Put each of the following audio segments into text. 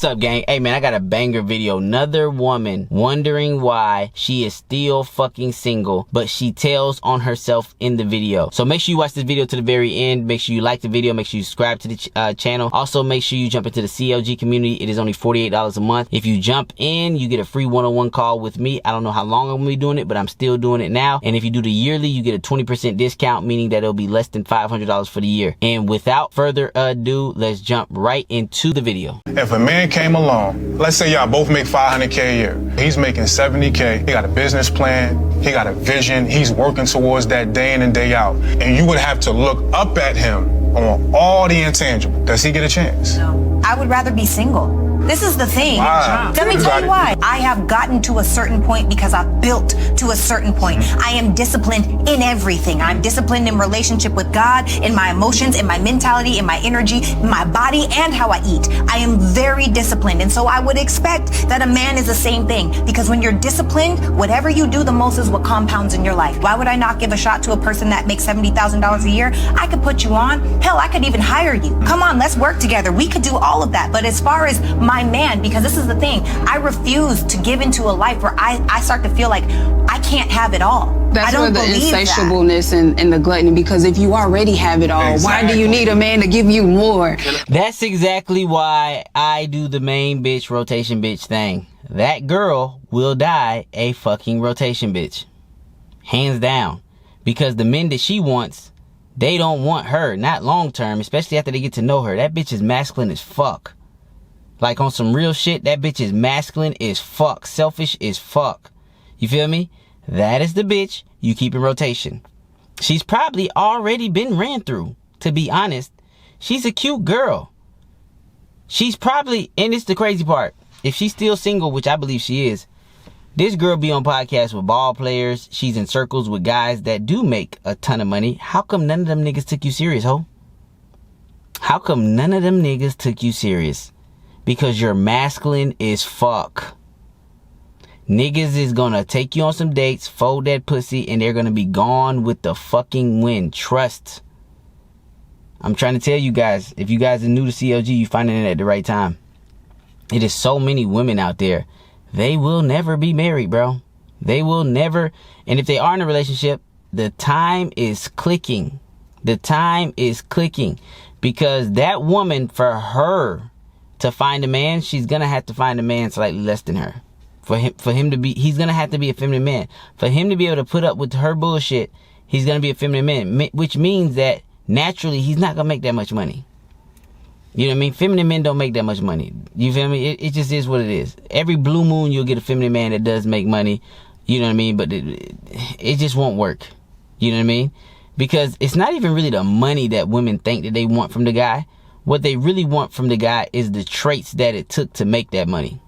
What's up, gang? Hey man, I got a banger video. Another woman wondering why she is still fucking single, but she tells on herself in the video. So make sure you watch this video to the very end. Make sure you like the video. Make sure you subscribe to the channel. Also, make sure you jump into the CLG community. It is only $48 a month. If you jump in, you get a free one-on-one call with me. I don't know how long I'm gonna be doing it, but I'm still doing it now. And if you do the yearly, you get a 20% discount, meaning that it'll be less than $500 for the year. And without further ado, let's jump right into the video. If a man came along, let's say y'all both make $500K a year. He's making $70K. He got a business plan. He got a vision. He's working towards that day in and day out. And you would have to look up at him on all the intangible. Does he get a chance? No. I would rather be single. This is the thing. Wow. Let me tell you why. I have gotten to a certain point because I've built to a certain point. I am disciplined in everything. I'm disciplined in relationship with God, in my emotions, in my mentality, in my energy, in my body, and how I eat. I am very disciplined. And so I would expect that a man is the same thing. Because when you're disciplined, whatever you do the most is what compounds in your life. Why would I not give a shot to a person that makes $70,000 a year? I could put you on. Hell, I could even hire you. Come on, let's work together. We could do all of that. But as far as my man, because this is the thing, I refuse to give into a life where I start to feel like I can't have it all. That's where the insatiableness and the gluttony, because if you already have it all, why do you need a man to give you more? That's exactly why I do the main bitch rotation bitch thing. That girl will die a fucking rotation bitch. Hands down. Because the men that she wants, they don't want her, not long term, especially after they get to know her. That bitch is masculine as fuck. Like on some real shit, that bitch is masculine as fuck. Selfish as fuck. You feel me? That is the bitch you keep in rotation. She's probably already been ran through, to be honest. She's a cute girl. She's probably, and it's the crazy part, if she's still single, which I believe she is, this girl be on podcasts with ball players. She's in circles with guys that do make a ton of money. How come none of them niggas took you serious, ho? How come none of them niggas took you serious? Because you're masculine as fuck. Niggas is gonna take you on some dates, fold that pussy, and they're gonna be gone with the fucking wind. Trust. I'm trying to tell you guys, if you guys are new to CLG, you finding it at the right time. It is so many women out there. They will never be married, bro. They will never. And if they are in a relationship, the time is clicking. The time is clicking. Because that woman, for her to find a man, she's gonna have to find a man slightly less than her. For him to be, he's gonna have to be a feminine man. For him to be able to put up with her bullshit, he's gonna be a feminine man. Which means that naturally he's not gonna make that much money. You know what I mean? Feminine men don't make that much money. You feel me? It just is what it is. Every blue moon you'll get a feminine man that does make money. You know what I mean? But it just won't work. You know what I mean? Because it's not even really the money that women think that they want from the guy. What they really want from the guy is the traits that it took to make that money.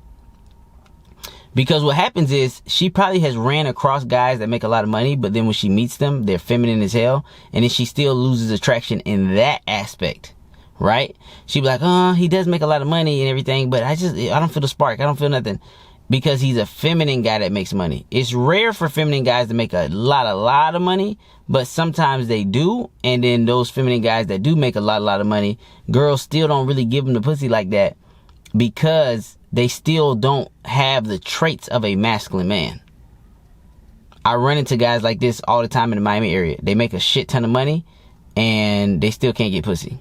Because what happens is, she probably has ran across guys that make a lot of money, but then when she meets them, they're feminine as hell, and then she still loses attraction in that aspect, right? She'd be like, oh, he does make a lot of money and everything, but I don't feel the spark, I don't feel nothing, because he's a feminine guy that makes money. It's rare for feminine guys to make a lot of money, but sometimes they do, and then those feminine guys that do make a lot of money, girls still don't really give them the pussy like that, because they still don't have the traits of a masculine man. I run into guys like this all the time in the Miami area. They make a shit ton of money and they still can't get pussy.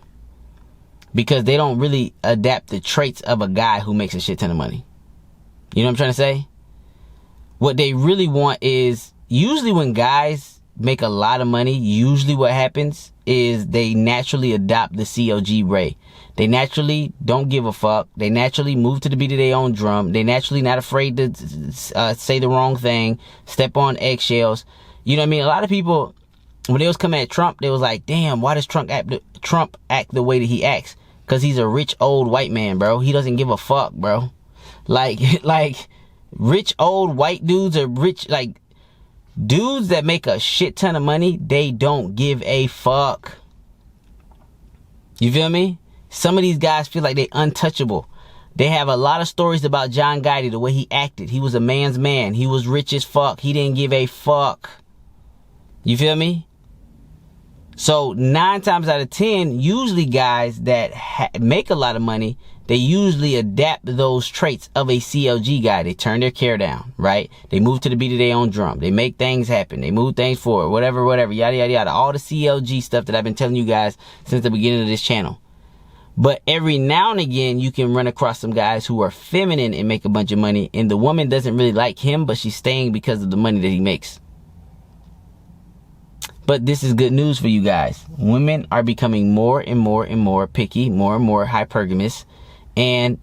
Because they don't really adapt the traits of a guy who makes a shit ton of money. You know what I'm trying to say? What they really want is, usually when guys make a lot of money, usually what happens is they naturally adopt the CLG way. They naturally don't give a fuck. They naturally move to the beat of their own drum. They naturally not afraid to say the wrong thing, step on eggshells. You know what I mean? A lot of people, when they was coming at Trump, they was like, damn, why does Trump act the way that he acts? Because he's a rich old white man, bro. He doesn't give a fuck, bro. Like rich old white dudes are rich, like dudes that make a shit ton of money, they don't give a fuck. You feel me? Some of these guys feel like they untouchable. They have a lot of stories about John Gotti, the way he acted. He was a man's man. He was rich as fuck. He didn't give a fuck. You feel me? So 9 times out of 10, usually guys that make a lot of money, they usually adapt those traits of a CLG guy. They turn their care down, right? They move to the beat of their own drum. They make things happen. They move things forward, whatever, yada, yada, yada. All the CLG stuff that I've been telling you guys since the beginning of this channel. But every now and again, you can run across some guys who are feminine and make a bunch of money, and the woman doesn't really like him, but she's staying because of the money that he makes. But this is good news for you guys. Women are becoming more and more picky, more and more hypergamous, and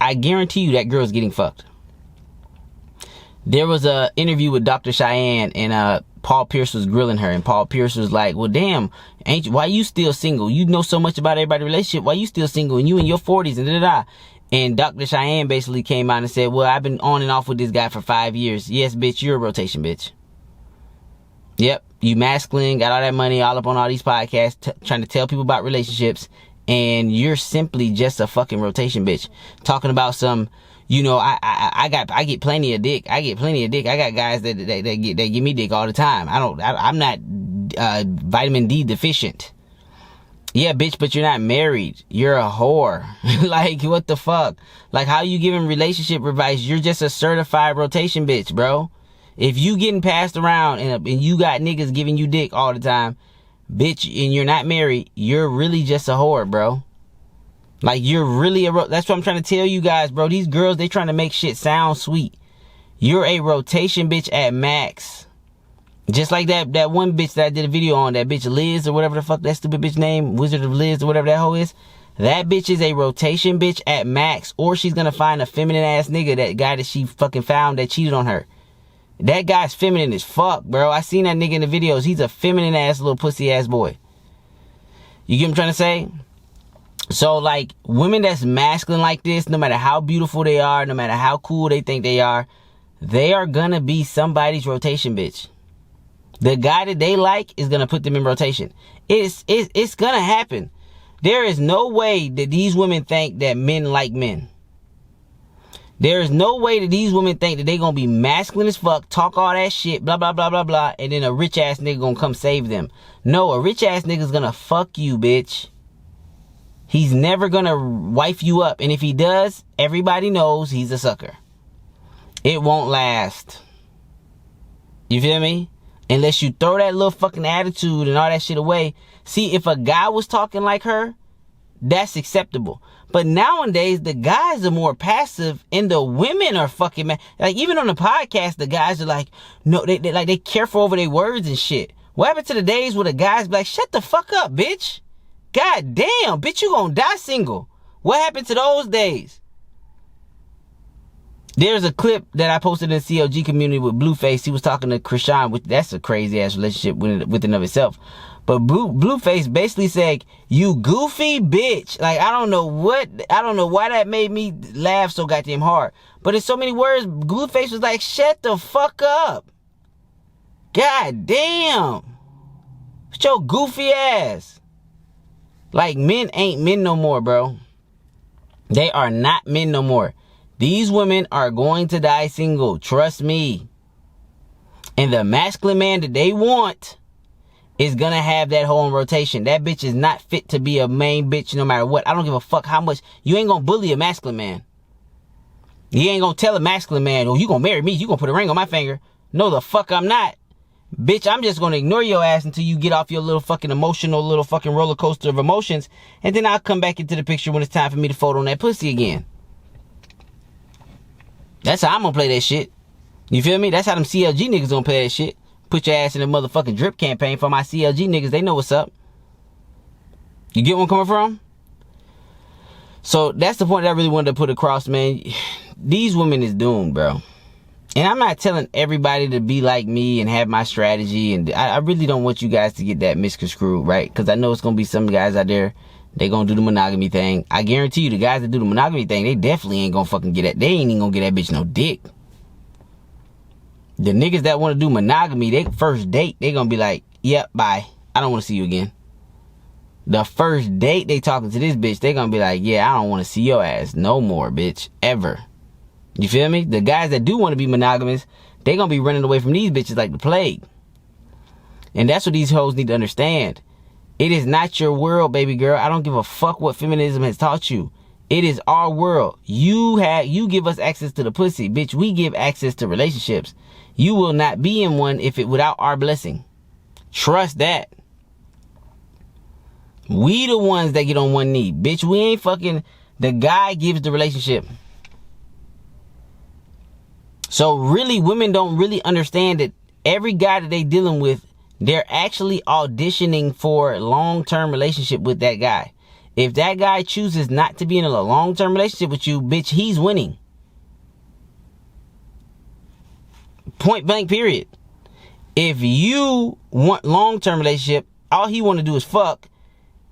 I guarantee you that girl's getting fucked. There was a interview with Dr. Cheyenne, and Paul Pierce was grilling her, and Paul Pierce was like, well, damn, why you still single? You know so much about everybody's relationship. Why you still single? And you in your 40s and da-da-da. And Dr. Cheyenne basically came out and said, well, I've been on and off with this guy for 5 years. Yes, bitch, you're a rotation bitch. Yep, you masculine, got all that money, all up on all these podcasts, trying to tell people about relationships, and you're simply just a fucking rotation bitch. Talking about some, you know, I get plenty of dick. I got guys that give me dick all the time. I'm not vitamin D deficient. Yeah, bitch, but you're not married. You're a whore. Like, what the fuck? Like, how you giving relationship advice? You're just a certified rotation bitch, bro. If you getting passed around and you got niggas giving you dick all the time, bitch, and you're not married, you're really just a whore, bro. Like, you're really that's what I'm trying to tell you guys, bro. These girls, they trying to make shit sound sweet. You're a rotation bitch at max. Just like that one bitch that I did a video on, that bitch Liz or whatever the fuck that stupid bitch name, Wizard of Liz or whatever that hoe is. That bitch is a rotation bitch at max. Or she's gonna find a feminine ass nigga, that guy that she fucking found that cheated on her. That guy's feminine as fuck, bro. I seen that nigga in the videos. He's a feminine ass little pussy ass boy. You get what I'm trying to say? So, like, women that's masculine like this, no matter how beautiful they are, no matter how cool they think they are gonna be somebody's rotation bitch. The guy that they like is gonna put them in rotation. It's gonna happen. There is no way that these women think that men like men. There is no way that these women think that they gonna be masculine as fuck, talk all that shit, blah, blah, blah, blah, blah, and then a rich ass nigga gonna come save them. No, a rich ass nigga's gonna fuck you, bitch. He's never gonna wife you up. And if he does, everybody knows he's a sucker. It won't last. You feel me? Unless you throw that little fucking attitude and all that shit away. See, if a guy was talking like her, that's acceptable. But nowadays, the guys are more passive and the women are fucking mad. Like, even on the podcast, the guys are like, no, they careful over their words and shit. What happened to the days where the guys be like, shut the fuck up, bitch? God damn, bitch, you gonna die single. What happened to those days? There's a clip that I posted in the CLG community with Blueface. He was talking to Krishan, which that's a crazy ass relationship within of itself. But Blueface basically said, you goofy bitch. Like, I don't know why that made me laugh so goddamn hard. But in so many words, Blueface was like, shut the fuck up. God damn. With your goofy ass. Like, men ain't men no more, bro. They are not men no more. These women are going to die single. Trust me. And the masculine man that they want is going to have that whole in rotation. That bitch is not fit to be a main bitch no matter what. I don't give a fuck how much. You ain't going to bully a masculine man. You ain't going to tell a masculine man, oh, you going to marry me. You going to put a ring on my finger. No, the fuck I'm not. Bitch, I'm just going to ignore your ass until you get off your little fucking emotional little fucking roller coaster of emotions. And then I'll come back into the picture when it's time for me to fold on that pussy again. That's how I'm going to play that shit. You feel me? That's how them CLG niggas going to play that shit. Put your ass in a motherfucking drip campaign for my CLG niggas. They know what's up. You get where I'm coming from? So that's the point that I really wanted to put across, man. These women is doomed, bro. And I'm not telling everybody to be like me and have my strategy. And I really don't want you guys to get that misconstrued, right? Because I know it's going to be some guys out there, they going to do the monogamy thing. I guarantee you, the guys that do the monogamy thing, they definitely ain't going to fucking get that. They ain't even going to get that bitch no dick. The niggas that want to do monogamy, they first date, they going to be like, yep, bye. I don't want to see you again. The first date they talking to this bitch, they going to be like, yeah, I don't want to see your ass no more, bitch, ever. You feel me? The guys that do want to be monogamous, they going to be running away from these bitches like the plague. And that's what these hoes need to understand. It is not your world, baby girl. I don't give a fuck what feminism has taught you. It is our world. You give us access to the pussy. Bitch, we give access to relationships. You will not be in one without our blessing. Trust that. We the ones that get on one knee. Bitch, we ain't fucking... The guy gives the relationship. So really, women don't really understand that every guy that they dealing with, they're actually auditioning for a long-term relationship with that guy. If that guy chooses not to be in a long-term relationship with you, bitch, he's winning. Point blank, period. If you want long-term relationship, all he want to do is fuck,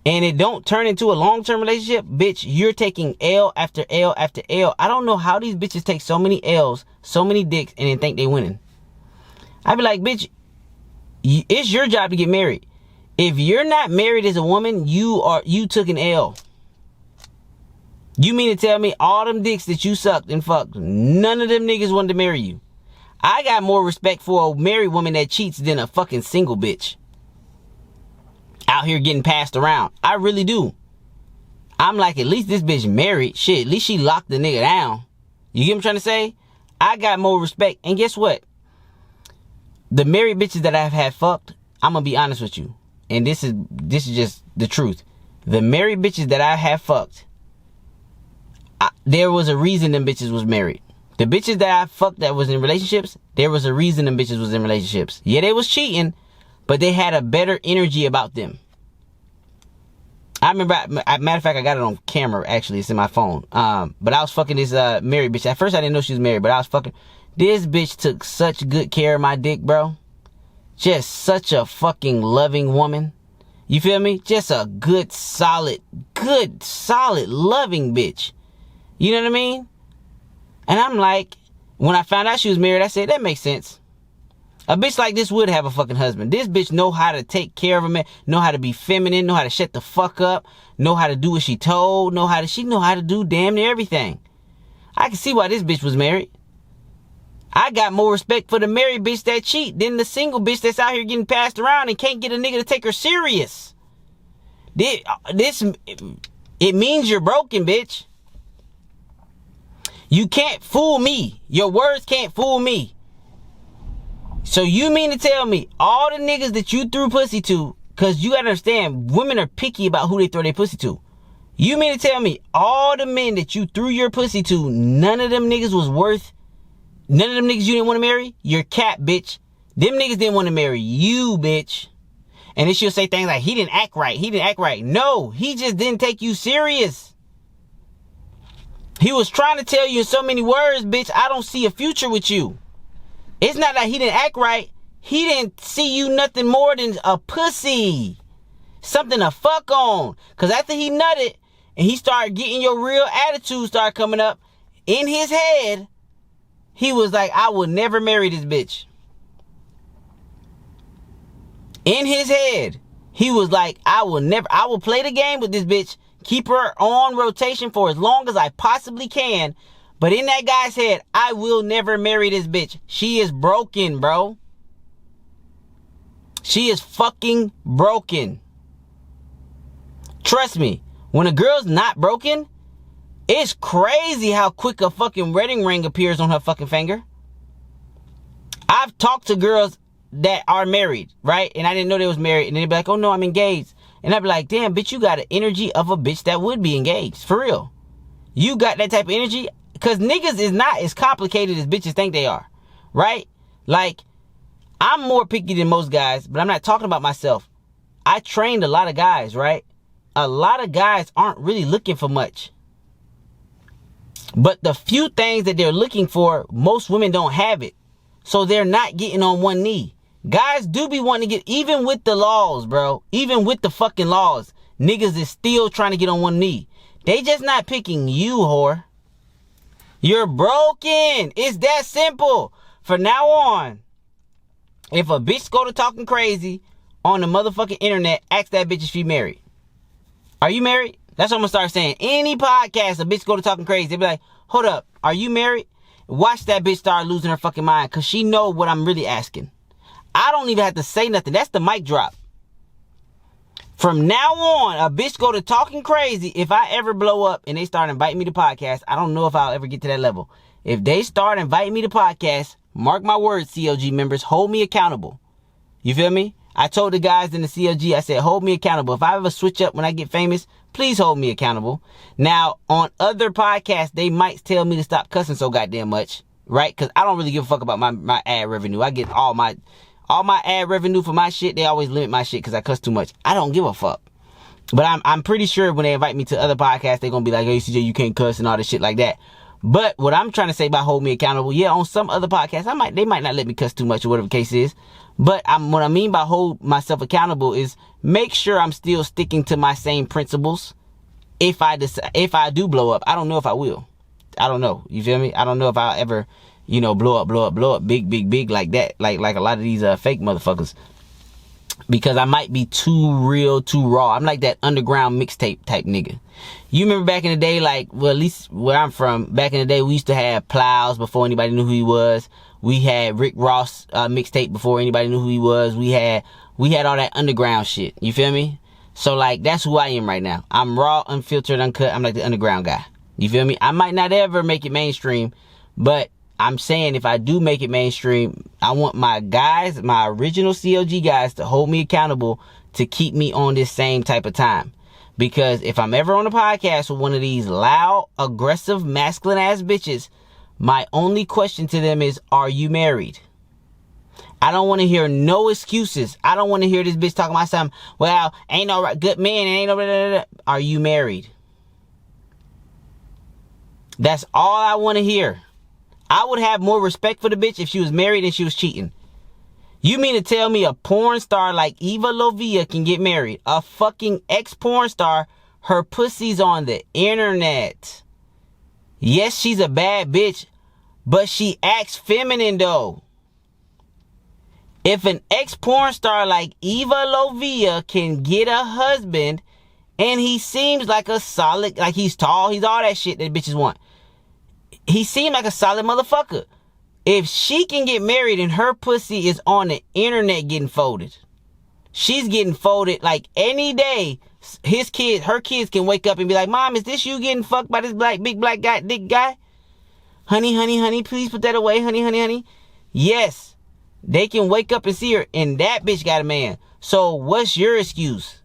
and it don't turn into a long-term relationship, bitch, you're taking L after L after L. I don't know how these bitches take so many L's, so many dicks, and then think they winning. I be like, bitch, it's your job to get married. If you're not married as a woman, you took an L. You mean to tell me all them dicks that you sucked and fucked, none of them niggas wanted to marry you? I got more respect for a married woman that cheats than a fucking single bitch out here getting passed around. I really do. I'm like, at least this bitch married. Shit, at least she locked the nigga down. You get what I'm trying to say? I got more respect. And guess what? The married bitches that I've had fucked, I'm gonna be honest with you. And this is just the truth. The married bitches that I have fucked, there was a reason them bitches was married. The bitches that I fucked that was in relationships, there was a reason them bitches was in relationships. Yeah, they was cheating, but they had a better energy about them. I remember, matter of fact, I got it on camera, actually. It's in my phone. But I was fucking this married bitch. At first, I didn't know she was married, but I was fucking... This bitch took such good care of my dick, bro. Just such a fucking loving woman. You feel me? Just a good, solid, loving bitch. You know what I mean? And I'm like, when I found out she was married, I said, that makes sense. A bitch like this would have a fucking husband. This bitch know how to take care of a man, know how to be feminine, know how to shut the fuck up, know how to do what she told, she know how to do damn near everything. I can see why this bitch was married. I got more respect for the married bitch that cheat than the single bitch that's out here getting passed around and can't get a nigga to take her serious. It means you're broken, bitch. You can't fool me. Your words can't fool me. So you mean to tell me all the niggas that you threw pussy to, because you gotta understand, women are picky about who they throw their pussy to. You mean to tell me all the men that you threw your pussy to, none of them niggas was worth, none of them niggas you didn't want to marry? You're cat, bitch. Them niggas didn't want to marry you, bitch. And then she'll say things like, he didn't act right. No, he just didn't take you serious. He was trying to tell you in so many words, bitch, I don't see a future with you. It's not that he didn't act right. He didn't see you nothing more than a pussy. Something to fuck on. Because after he nutted and he started getting your real attitude start coming up, in his head, he was like, I will never marry this bitch. In his head, he was like, I will play the game with this bitch, keep her on rotation for as long as I possibly can. But in that guy's head, I will never marry this bitch. She is broken, bro. She is fucking broken. Trust me, when a girl's not broken, it's crazy how quick a fucking wedding ring appears on her fucking finger. I've talked to girls that are married, right? And I didn't know they was married. And they'd be like, oh no, I'm engaged. And I'd be like, damn, bitch, you got the energy of a bitch that would be engaged. For real. You got that type of energy. Because niggas is not as complicated as bitches think they are. Right? Like, I'm more picky than most guys, but I'm not talking about myself. I trained a lot of guys, right? A lot of guys aren't really looking for much. But the few things that they're looking for, most women don't have it. So they're not getting on one knee. Guys do be wanting to get, even with the laws, bro. Even with the fucking laws, niggas is still trying to get on one knee. They just not picking you, whore. You're broken. It's that simple. From now on, if a bitch go to talking crazy on the motherfucking internet, ask that bitch if she married. Are you married? That's what I'm gonna start saying. Any podcast, a bitch go to talking crazy, they be like, hold up, are you married? Watch that bitch start losing her fucking mind, because she know what I'm really asking. I don't even have to say nothing. That's the mic drop. From now on, a bitch go to talking crazy. If I ever blow up and they start inviting me to podcasts, I don't know if I'll ever get to that level. If they start inviting me to podcasts, mark my words, CLG members, hold me accountable. You feel me? I told the guys in the CLG, I said, hold me accountable. If I ever switch up when I get famous, please hold me accountable. Now, on other podcasts, they might tell me to stop cussing so goddamn much, right? Because I don't really give a fuck about my ad revenue. I get all my ad revenue for my shit. They always limit my shit because I cuss too much. I don't give a fuck. But I'm pretty sure when they invite me to other podcasts, they're going to be like, hey, CJ, you can't cuss and all this shit like that. But what I'm trying to say about hold me accountable, yeah, on some other podcasts, they might not let me cuss too much or whatever the case is. But what I mean by hold myself accountable is make sure I'm still sticking to my same principles. If I do blow up, I don't know if I will. I don't know. You feel me? I don't know if I'll ever, blow up big like that. Like a lot of these fake motherfuckers. Because I might be too real, too raw. I'm like that underground mixtape type nigga. You remember back in the day, at least where I'm from, back in the day, we used to have Plows before anybody knew who he was. We had Rick Ross mixtape before anybody knew who he was. We had all that underground shit. You feel me? So, that's who I am right now. I'm raw, unfiltered, uncut. I'm like the underground guy. You feel me? I might not ever make it mainstream, but I'm saying if I do make it mainstream, I want my guys, my original CLG guys, to hold me accountable to keep me on this same type of time. Because if I'm ever on a podcast with one of these loud, aggressive, masculine ass bitches, my only question to them is, are you married? I don't want to hear no excuses. I don't want to hear this bitch talking about something, well, ain't no good man and ain't no blah, blah, blah. Are you married? That's all I want to hear. I would have more respect for the bitch if she was married and she was cheating. You mean to tell me a porn star like Eva Lovia can get married? A fucking ex-porn star, her pussy's on the internet. Yes, she's a bad bitch, but she acts feminine though. If an ex-porn star like Eva Lovia can get a husband and he seems like a solid, like he's tall, he's all that shit that bitches want. He seemed like a solid motherfucker. If she can get married and her pussy is on the internet getting folded, she's getting folded like any day. Her kids can wake up and be like, Mom, is this you getting fucked by this big black guy, dick guy? Honey, please put that away, honey. Yes, they can wake up and see her and that bitch got a man. So what's your excuse?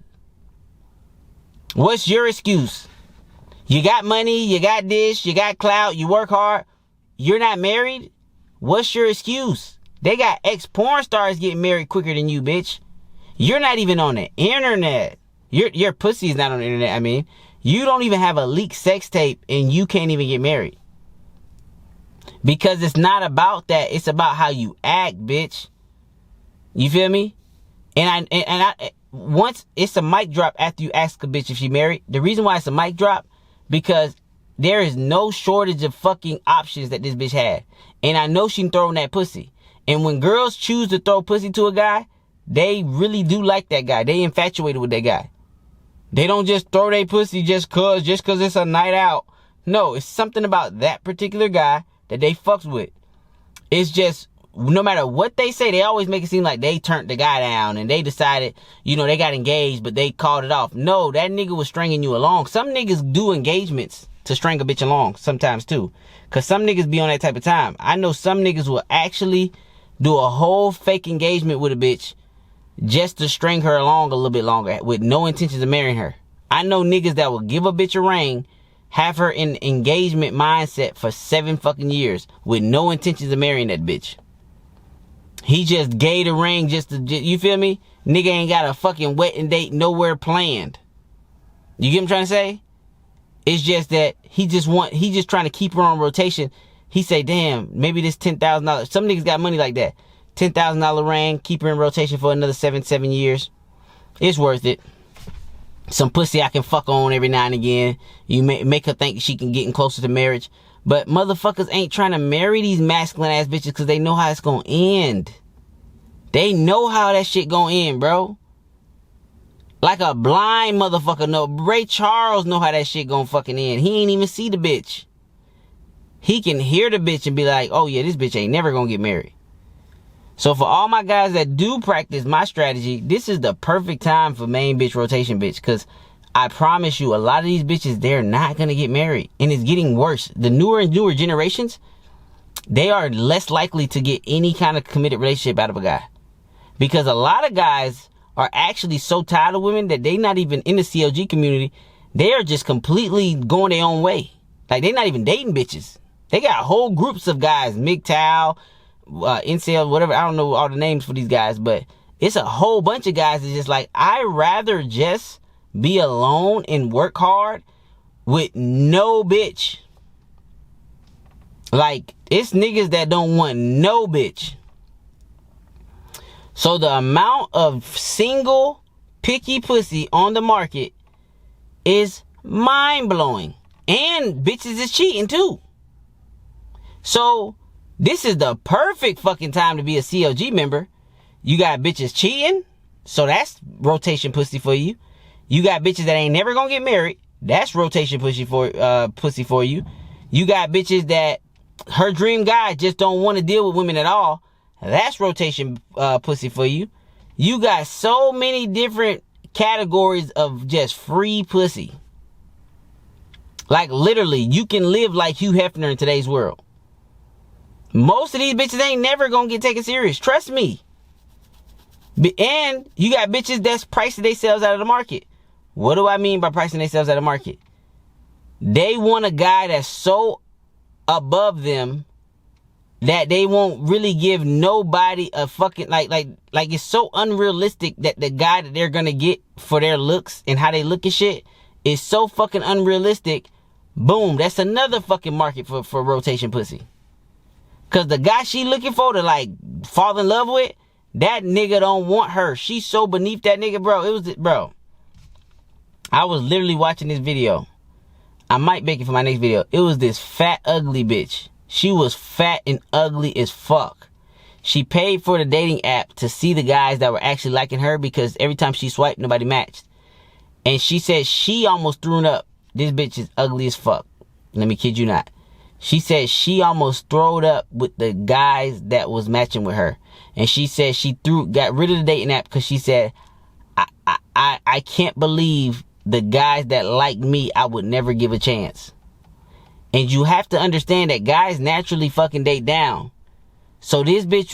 What's your excuse? You got money, you got this, you got clout, you work hard. You're not married? What's your excuse? They got ex-porn stars getting married quicker than you, bitch. You're not even on the internet. Your pussy is not on the internet, I mean. You don't even have a leaked sex tape and you can't even get married. Because it's not about that. It's about how you act, bitch. You feel me? And I once it's a mic drop after you ask a bitch if she married. The reason why it's a mic drop, because there is no shortage of fucking options that this bitch had. And I know she throwing that pussy. And when girls choose to throw pussy to a guy, they really do like that guy. They infatuated with that guy. They don't just throw their pussy just cause it's a night out. No, it's something about that particular guy that they fucks with. It's just, no matter what they say, they always make it seem like they turned the guy down and they decided, they got engaged, but they called it off. No, that nigga was stringing you along. Some niggas do engagements to string a bitch along sometimes too. Cause some niggas be on that type of time. I know some niggas will actually do a whole fake engagement with a bitch just to string her along a little bit longer with no intentions of marrying her. I know niggas that will give a bitch a ring, have her in engagement mindset for 7 fucking years with no intentions of marrying that bitch. He just gave the ring just to, you feel me? Nigga ain't got a fucking wedding date nowhere planned. You get what I'm trying to say? It's just that he just trying to keep her on rotation. He say, damn, maybe this $10,000. Some niggas got money like that. $10,000 ring, keep her in rotation for another 7 years. It's worth it. Some pussy I can fuck on every now and again. You make her think she can get closer to marriage. But motherfuckers ain't trying to marry these masculine ass bitches because they know how it's gonna end. They know how that shit gonna end, bro. Like a blind motherfucker know. Ray Charles know how that shit gonna fucking end. He ain't even see the bitch. He can hear the bitch and be like, oh yeah, this bitch ain't never gonna get married. So for all my guys that do practice my strategy, this is the perfect time for main bitch rotation bitch. Because I promise you, a lot of these bitches, they're not going to get married. And it's getting worse. The newer and newer generations, they are less likely to get any kind of committed relationship out of a guy. Because a lot of guys are actually so tired of women that they not even in the CLG community. They are just completely going their own way. Like, they're not even dating bitches. They got whole groups of guys, MGTOW, incel, whatever. I don't know all the names for these guys, but it's a whole bunch of guys that's just like, I'd rather just be alone and work hard with no bitch. Like, it's niggas that don't want no bitch. So the amount of single picky pussy on the market is mind-blowing. And bitches is cheating too. So this is the perfect fucking time to be a CLG member. You got bitches cheating, so that's rotation pussy for you. You got bitches that ain't never gonna get married. That's rotation pussy for you. You got bitches that her dream guy just don't want to deal with women at all. That's rotation pussy for you. You got so many different categories of just free pussy. Like, literally, you can live like Hugh Hefner in today's world. Most of these bitches ain't never gonna get taken serious. Trust me. And you got bitches that's pricing themselves out of the market. What do I mean by pricing themselves out of the market? They want a guy that's so above them that they won't really give nobody a fucking, like it's so unrealistic that the guy that they're gonna get for their looks and how they look and shit is so fucking unrealistic. Boom, that's another fucking market for rotation pussy. Cause the guy she looking for to like fall in love with, that nigga don't want her. She's so beneath that nigga, bro. I was literally watching this video. I might make it for my next video. It was this fat, ugly bitch. She was fat and ugly as fuck. She paid for the dating app to see the guys that were actually liking her because every time she swiped, nobody matched. And she said she almost threw up. This bitch is ugly as fuck. Let me kid you not. She said she almost throwed up with the guys that was matching with her. And she said she got rid of the dating app because she said, I can't believe the guys that like me, I would never give a chance. And you have to understand that guys naturally fucking date down. So this bitch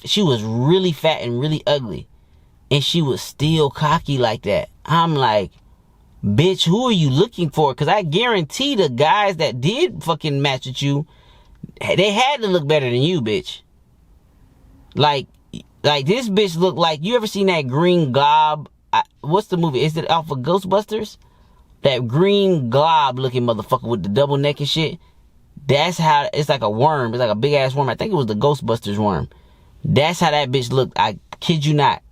she was really fat and really ugly. And she was still cocky like that. I'm like, bitch, who are you looking for? Because I guarantee the guys that did fucking match with you, they had to look better than you, bitch. Like this bitch looked like, you ever seen that green glob? What's the movie? Is it off of Ghostbusters? That green glob looking motherfucker with the double neck and shit. That's how, it's like a worm. It's like a big ass worm. I think it was the Ghostbusters worm. That's how that bitch looked. I kid you not.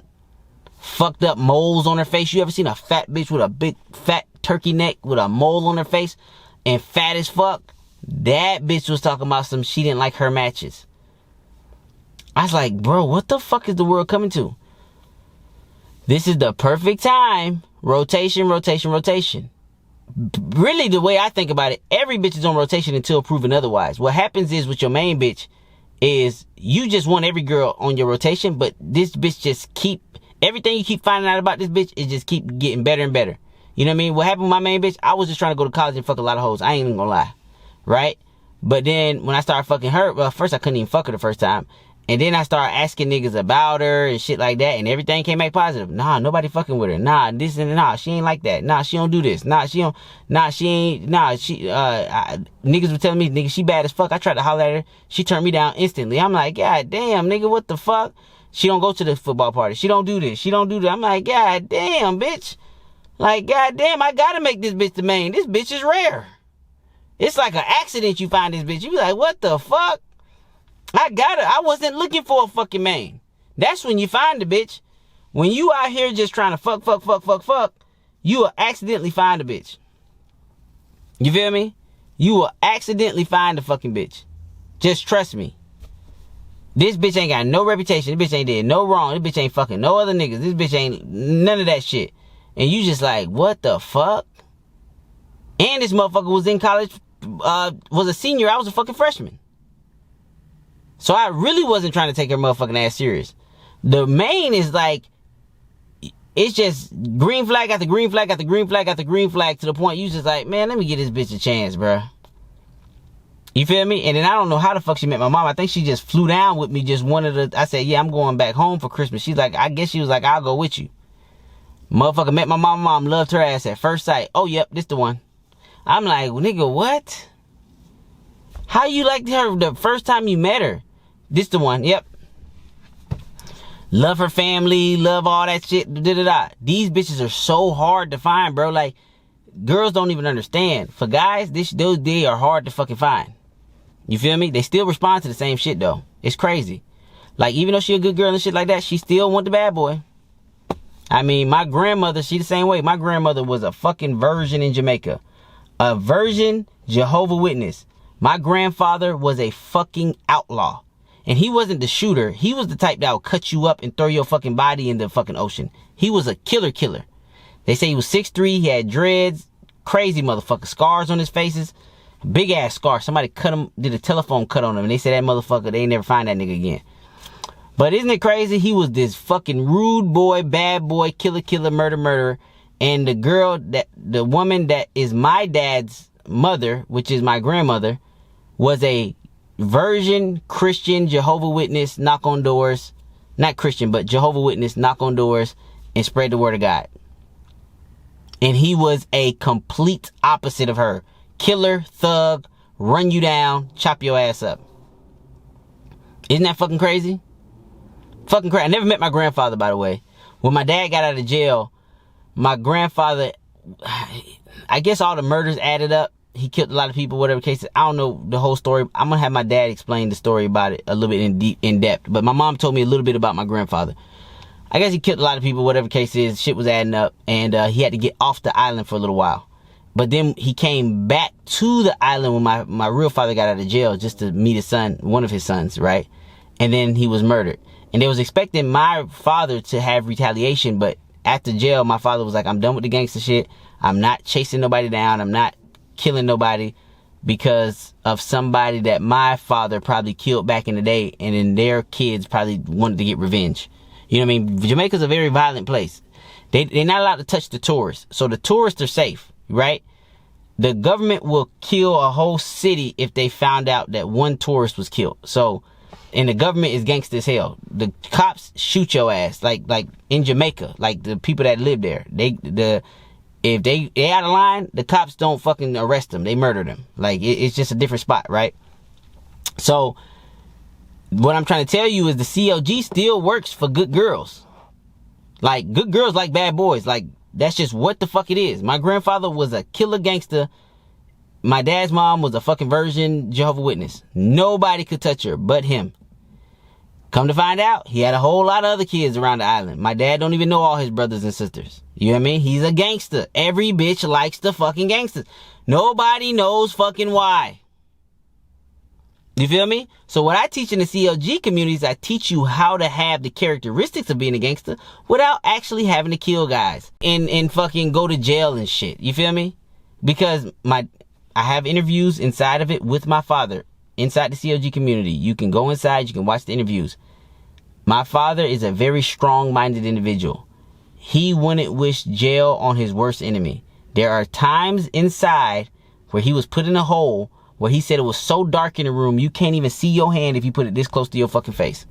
Fucked up moles on her face. You ever seen a fat bitch with a big fat turkey neck with a mole on her face and fat as fuck? That bitch was talking about some, she didn't like her matches. I was like, bro, what the fuck is the world coming to? This is the perfect time. Rotation. Really, the way I think about it, every bitch is on rotation until proven otherwise. What happens is with your main bitch is you just want every girl on your rotation, but this bitch just everything you keep finding out about this bitch is just keep getting better and better. You know what I mean? What happened with my main bitch? I was just trying to go to college and fuck a lot of hoes. I ain't even gonna lie. Right? But then when I started fucking her, well, first I couldn't even fuck her the first time. And then I started asking niggas about her and shit like that, and everything came back positive. Nah, nobody fucking with her. Nah, this and nah, she ain't like that. Nah, she don't do this. Niggas were telling me, nigga, she bad as fuck. I tried to holler at her. She turned me down instantly. I'm like, God damn, nigga, what the fuck? She don't go to the football party. She don't do this. She don't do that. I'm like, God damn, bitch. Like, God damn, I gotta make this bitch the main. This bitch is rare. It's like an accident you find this bitch. You be like, what the fuck? I wasn't looking for a fucking main. That's when you find the bitch. When you out here just trying to fuck, you will accidentally find a bitch. You feel me? You will accidentally find a fucking bitch. Just trust me. This bitch ain't got no reputation. This bitch ain't did no wrong. This bitch ain't fucking no other niggas. This bitch ain't none of that shit. And you just like, what the fuck? And this motherfucker was in college, was a senior. I was a fucking freshman. So I really wasn't trying to take her motherfucking ass serious. The main is like, it's just green flag after green flag after green flag after green flag to the point you just like, man, let me give this bitch a chance, bruh. You feel me? And then I don't know how the fuck she met my mom. I think she just flew down with me, just wanted to, I said, yeah, I'm going back home for Christmas. She's like, I guess she was like, I'll go with you. Motherfucker met my mom. Mom loved her ass at first sight. Oh, yep, this the one. I'm like, nigga, what? How you liked her the first time you met her? This the one, yep. Love her family, love all that shit, da-da-da. These bitches are so hard to find, bro. Like, girls don't even understand. For guys, they are hard to fucking find. You feel me? They still respond to the same shit, though. It's crazy. Like, even though she a good girl and shit like that, she still want the bad boy. I mean, my grandmother, she the same way. My grandmother was a fucking virgin in Jamaica. A virgin Jehovah Witness. My grandfather was a fucking outlaw. And he wasn't the shooter. He was the type that would cut you up and throw your fucking body in the fucking ocean. He was a killer. They say he was 6'3", he had dreads, crazy motherfucker, scars on his faces, big ass scar. Somebody cut him, did a telephone cut on him, and they said that motherfucker, they ain't never find that nigga again. But isn't it crazy? He was this fucking rude boy, bad boy, killer, murderer. And the woman that is my dad's mother, which is my grandmother, was a virgin, Christian, Jehovah Witness, knock on doors. Not Christian, but Jehovah Witness, knock on doors and spread the word of God. And he was a complete opposite of her. Killer, thug, run you down, chop your ass up. Isn't that fucking crazy? Fucking crazy. I never met my grandfather, by the way. When my dad got out of jail, my grandfather, I guess all the murders added up. He killed a lot of people, whatever case. I don't know the whole story. I'm going to have my dad explain the story about it a little bit in depth. But my mom told me a little bit about my grandfather. I guess he killed a lot of people, whatever case is. Shit was adding up. And he had to get off the island for a little while. But then he came back to the island when my real father got out of jail just to meet his son, one of his sons, right? And then he was murdered. And they was expecting my father to have retaliation. But after jail, my father was like, I'm done with the gangster shit. I'm not chasing nobody down. I'm not killing nobody because of somebody that my father probably killed back in the day, and then their kids probably wanted to get revenge. You know what I mean? Jamaica's a very violent place. They're not allowed to touch the tourists. So the tourists are safe, right? The government will kill a whole city if they found out that one tourist was killed. So, and the government is gangster as hell. The cops shoot your ass, like in Jamaica, like the people that live there. If they out of line, the cops don't fucking arrest them. They murder them. Like, it's just a different spot, right? So, what I'm trying to tell you is the CLG still works for good girls. Like, good girls like bad boys. Like, that's just what the fuck it is. My grandfather was a killer gangster. My dad's mom was a fucking virgin Jehovah Witness. Nobody could touch her but him. Come to find out, he had a whole lot of other kids around the island. My dad don't even know all his brothers and sisters. You know what I mean? He's a gangster. Every bitch likes the fucking gangsters. Nobody knows fucking why. You feel me? So what I teach in the CLG communities, I teach you how to have the characteristics of being a gangster without actually having to kill guys and fucking go to jail and shit. You feel me? Because I have interviews inside of it with my father. Inside the CLG community, you can go inside, you can watch the interviews. My father is a very strong-minded individual. He wouldn't wish jail on his worst enemy. There are times inside where he was put in a hole where he said it was so dark in the room you can't even see your hand if you put it this close to your fucking face.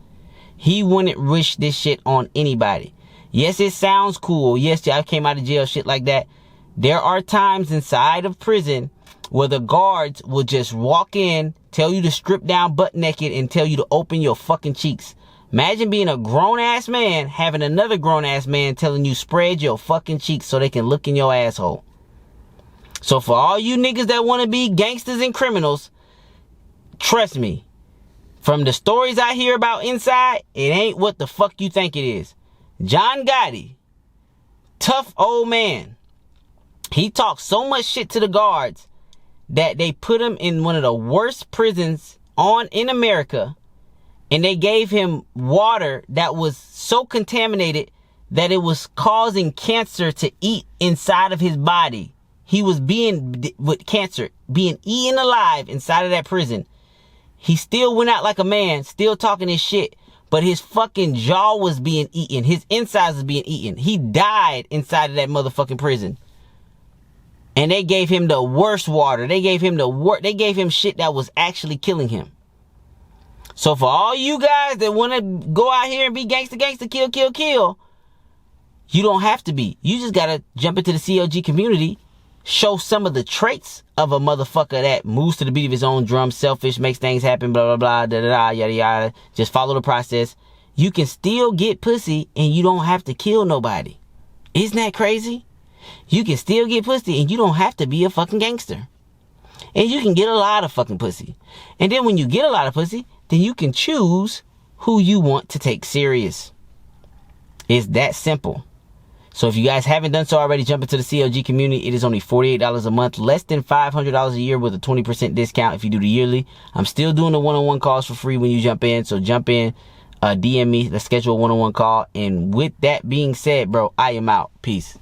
He wouldn't wish this shit on anybody. Yes, it sounds cool. Yes, I came out of jail, shit like that. There are times inside of prison where the guards will just walk in, tell you to strip down butt naked, and tell you to open your fucking cheeks. Imagine being a grown-ass man, having another grown-ass man telling you spread your fucking cheeks so they can look in your asshole. So for all you niggas that want to be gangsters and criminals, trust me, from the stories I hear about inside, it ain't what the fuck you think it is. John Gotti, tough old man, he talked so much shit to the guards that they put him in one of the worst prisons in America, and they gave him water that was so contaminated that it was causing cancer to eat inside of his body. He was being with cancer, being eaten alive inside of that prison. He still went out like a man, still talking his shit. But his fucking jaw was being eaten. His insides was being eaten. He died inside of that motherfucking prison. And they gave him the worst water. They gave him they gave him shit that was actually killing him. So for all you guys that want to go out here and be gangster, kill, you don't have to be. You just got to jump into the CLG community, show some of the traits of a motherfucker that moves to the beat of his own drum, selfish, makes things happen, blah, blah, blah, da, da, da, yada, yada. Just follow the process. You can still get pussy and you don't have to kill nobody. Isn't that crazy? You can still get pussy and you don't have to be a fucking gangster. And you can get a lot of fucking pussy. And then when you get a lot of pussy, then you can choose who you want to take serious. It's that simple. So if you guys haven't done so already, jump into the CLG community. It is only $48 a month, less than $500 a year with a 20% discount if you do the yearly. I'm still doing the one-on-one calls for free when you jump in. So jump in, DM me, let's schedule a one-on-one call. And with that being said, bro, I am out. Peace.